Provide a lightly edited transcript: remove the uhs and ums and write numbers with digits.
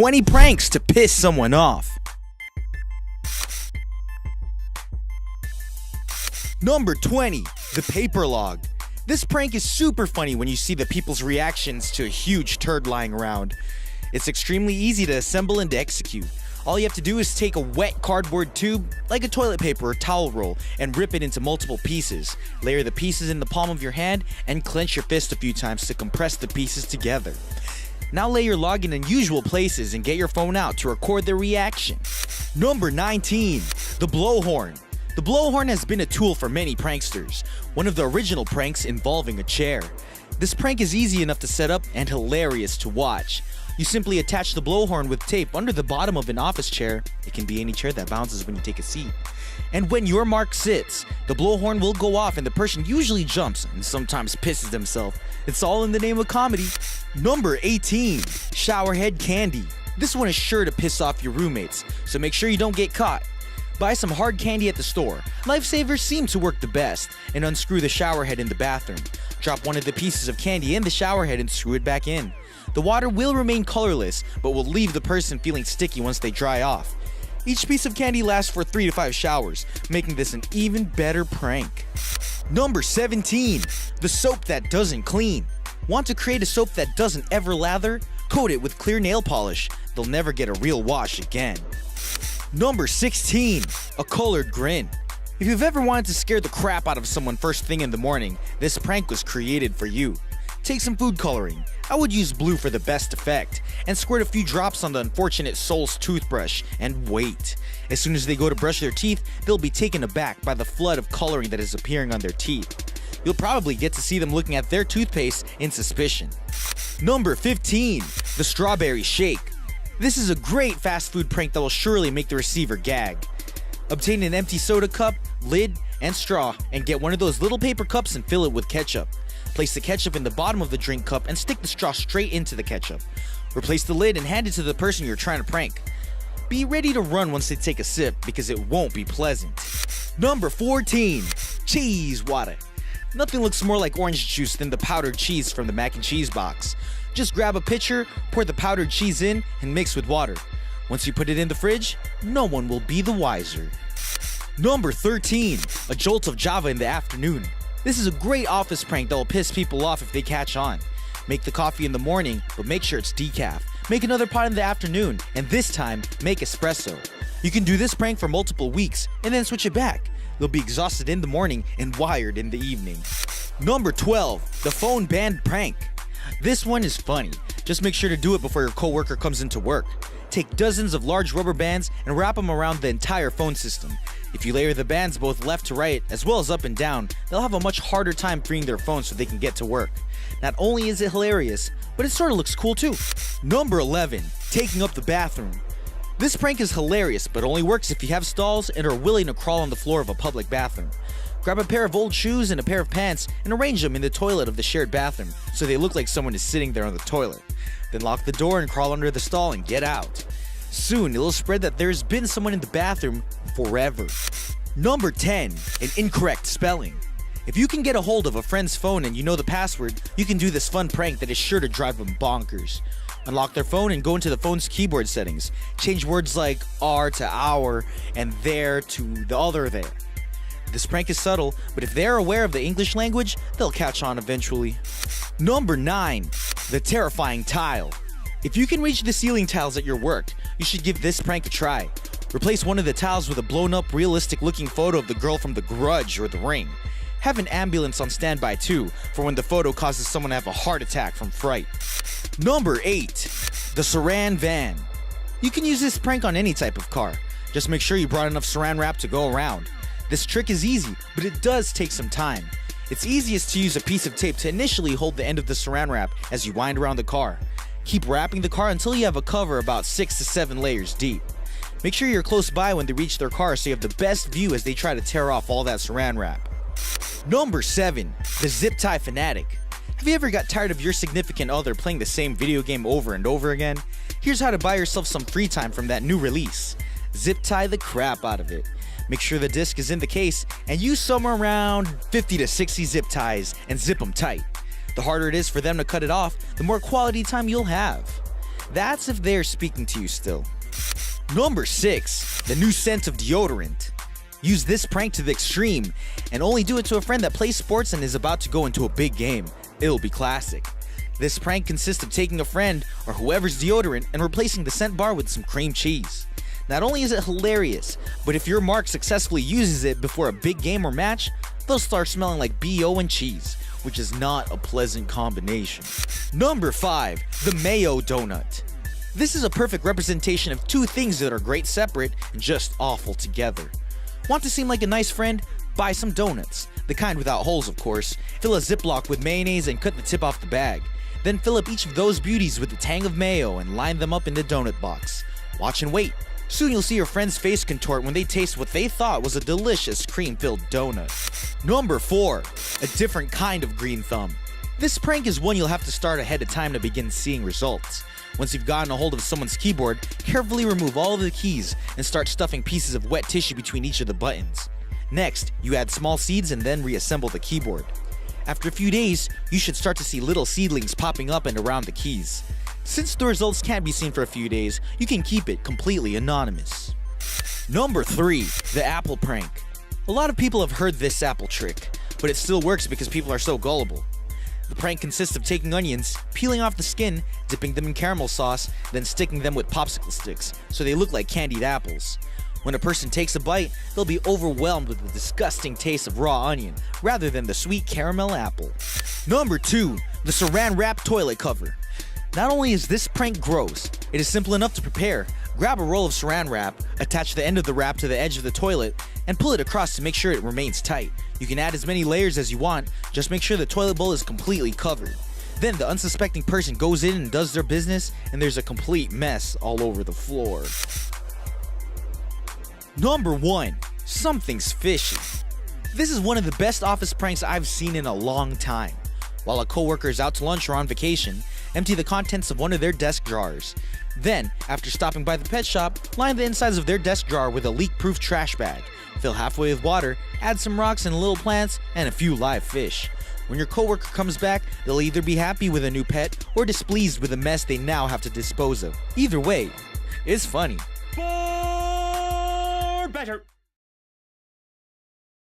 20 pranks to piss someone off. Number 20, the paper log. This prank is super funny when you see the people's reactions to a huge turd lying around. It's extremely easy to assemble and to execute. All you have to do is take a wet cardboard tube, like a toilet paper or towel roll, and rip it into multiple pieces. Layer the pieces in the palm of your hand and clench your fist a few times to compress the pieces together. Now lay your log in unusual places and get your phone out to record their reaction. Number 19, the blowhorn. The blowhorn has been a tool for many pranksters, one of the original pranks involving a chair. This prank is easy enough to set up and hilarious to watch. You simply attach the blowhorn with tape under the bottom of an office chair. It can be any chair that bounces when you take a seat. And when your mark sits, the blowhorn will go off and the person usually jumps and sometimes pisses themselves. It's all in the name of comedy. Number 18, showerhead candy. This one is sure to piss off your roommates, so make sure you don't get caught. Buy some hard candy at the store. Lifesavers seem to work the best, and unscrew the shower head in the bathroom. Drop one of the pieces of candy in the shower head and screw it back in. The water will remain colorless, but will leave the person feeling sticky once they dry off. Each piece of candy lasts for 3 to 5 showers, making this an even better prank. Number 17, the soap that doesn't clean. Want to create a soap that doesn't ever lather? Coat it with clear nail polish. They'll never get a real wash again. Number 16, a colored grin. If you've ever wanted to scare the crap out of someone first thing in the morning, this prank was created for you. Take some food coloring. I would use blue for the best effect, and squirt a few drops on the unfortunate soul's toothbrush, and wait. As soon as they go to brush their teeth, they'll be taken aback by the flood of coloring that is appearing on their teeth. You'll probably get to see them looking at their toothpaste in suspicion. Number 15, the strawberry shake. This is a great fast food prank that will surely make the receiver gag. Obtain an empty soda cup, lid, and straw, and get one of those little paper cups and fill it with ketchup. Place the ketchup in the bottom of the drink cup and stick the straw straight into the ketchup. Replace the lid and hand it to the person you're trying to prank. Be ready to run once they take a sip because it won't be pleasant. Number 14, cheese water. Nothing looks more like orange juice than the powdered cheese from the mac and cheese box. Just grab a pitcher, pour the powdered cheese in, and mix with water. Once you put it in the fridge, no one will be the wiser. Number 13, a jolt of Java in the afternoon. This is a great office prank that will piss people off if they catch on. Make the coffee in the morning, but make sure it's decaf. Make another pot in the afternoon, and this time, make espresso. You can do this prank for multiple weeks, and then switch it back. They'll be exhausted in the morning and wired in the evening. Number 12, the phone band prank. This one is funny. Just make sure to do it before your coworker comes into work. Take dozens of large rubber bands and wrap them around the entire phone system. If you layer the bands both left to right as well as up and down, they'll have a much harder time freeing their phone so they can get to work. Not only is it hilarious, but it sort of looks cool too. Number 11, taking up the bathroom. This prank is hilarious, but only works if you have stalls and are willing to crawl on the floor of a public bathroom. Grab a pair of old shoes and a pair of pants and arrange them in the toilet of the shared bathroom so they look like someone is sitting there on the toilet. Then lock the door and crawl under the stall and get out. Soon it'll spread that there's been someone in the bathroom forever. Number 10, an incorrect spelling. If you can get a hold of a friend's phone and you know the password, you can do this fun prank that is sure to drive them bonkers. Unlock their phone and go into the phone's keyboard settings. Change words like R to our and there to the other there. This prank is subtle, but if they're aware of the English language, they'll catch on eventually. Number 9, the terrifying tile. If you can reach the ceiling tiles at your work, you should give this prank a try. Replace one of the tiles with a blown up, realistic looking photo of the girl from The Grudge or The Ring. Have an ambulance on standby too, for when the photo causes someone to have a heart attack from fright. Number 8, the saran van. You can use this prank on any type of car. Just make sure you brought enough saran wrap to go around. This trick is easy, but it does take some time. It's easiest to use a piece of tape to initially hold the end of the saran wrap as you wind around the car. Keep wrapping the car until you have a cover about 6 to 7 layers deep. Make sure you're close by when they reach their car so you have the best view as they try to tear off all that saran wrap. Number 7, the zip tie fanatic. Have you ever got tired of your significant other playing the same video game over and over again? Here's how to buy yourself some free time from that new release. Zip tie the crap out of it. Make sure the disc is in the case and use somewhere around 50 to 60 zip ties and zip them tight. The harder it is for them to cut it off, the more quality time you'll have. That's if they're speaking to you still. Number 6. The new scent of deodorant. Use this prank to the extreme, and only do it to a friend that plays sports and is about to go into a big game. It'll be classic. This prank consists of taking a friend or whoever's deodorant and replacing the scent bar with some cream cheese. Not only is it hilarious, but if your mark successfully uses it before a big game or match, they'll start smelling like BO and cheese, which is not a pleasant combination. Number 5. The mayo donut. This is a perfect representation of two things that are great separate and just awful together. Want to seem like a nice friend? Buy some donuts. The kind without holes, of course. Fill a Ziploc with mayonnaise and cut the tip off the bag. Then fill up each of those beauties with a tang of mayo and line them up in the donut box. Watch and wait. Soon you'll see your friend's face contort when they taste what they thought was a delicious cream-filled donut. Number 4. A different kind of green thumb. This prank is one you'll have to start ahead of time to begin seeing results. Once you've gotten a hold of someone's keyboard, carefully remove all of the keys and start stuffing pieces of wet tissue between each of the buttons. Next, you add small seeds and then reassemble the keyboard. After a few days, you should start to see little seedlings popping up and around the keys. Since the results can't be seen for a few days, you can keep it completely anonymous. Number 3. The apple prank. A lot of people have heard this apple trick, but it still works because people are so gullible. The prank consists of taking onions, peeling off the skin, dipping them in caramel sauce, then sticking them with popsicle sticks so they look like candied apples. When a person takes a bite, they'll be overwhelmed with the disgusting taste of raw onion rather than the sweet caramel apple. Number 2. The saran wrap toilet cover. Not only is this prank gross, it is simple enough to prepare. Grab a roll of saran wrap, attach the end of the wrap to the edge of the toilet, and pull it across to make sure it remains tight. You can add as many layers as you want, just make sure the toilet bowl is completely covered. Then the unsuspecting person goes in and does their business, and there's a complete mess all over the floor. Number 1. Something's fishy. This is one of the best office pranks I've seen in a long time. While a coworker is out to lunch or on vacation, empty the contents of one of their desk drawers. Then, after stopping by the pet shop, line the insides of their desk drawer with a leak-proof trash bag. Fill halfway with water, add some rocks and little plants, and a few live fish. When your coworker comes back, they'll either be happy with a new pet or displeased with the mess they now have to dispose of. Either way, it's funny. For better.